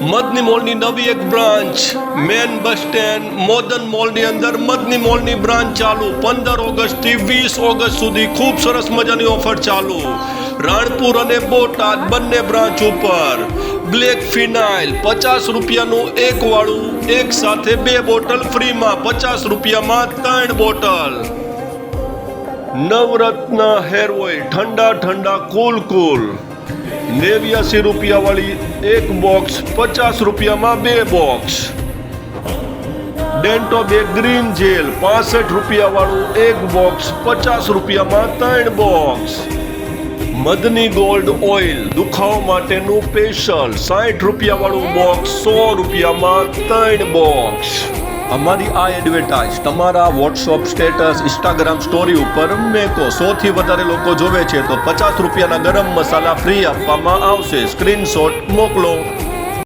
મદની મોલની નવી એક બ્રાન્ચ મેન બસ સ્ટેન્ડ મોદન મોલની અંદર મદની મોલની બ્રાન્ચ ચાલુ 15 ઓગસ્ટથી 20 ઓગસ્ટ સુધી ખૂબ સરસ મજાની ઓફર ચાલુ. રાણપુર અને બોટાદ બંને બ્રાન્ચ ઉપર બ્લેક ફિનાઇલ 50 રૂપિયાનું એક વાળું, એક સાથે 2 બોટલ ફ્રીમાં, 50 રૂપિયામાં 3 બોટલ. નવરત્ન હેર ઓઇલ ઠંડા કુલ 89 રૂપિયા વાળી એક બોક્સ, 50 રૂપિયામાં 2 બોક્સ. ડેન્ટો બે ગ્રીન જેલ 65 રૂપિયા વાળું એક બોક્સ, 50 રૂપિયામાં 3 બોક્સ. મદની ગોલ્ડ ઓઇલ દુખાવા માટેનું સ્પેશિયલ 60 રૂપિયા વાળું બોક્સ, 100 રૂપિયામાં 3 બોક્સ. અમારી આ એડવર્ટાઇઝ તમારા વોટ્સઅપ સ્ટેટસ, ઇન્સ્ટાગ્રામ સ્ટોરી ઉપર મેકો 100 થી વધારે લોકો જોવે છે તો 50 રૂપિયાના ગરમ મસાલા ફ્રી આપવામાં આવશે. સ્ક્રીનશોટ મોકલો.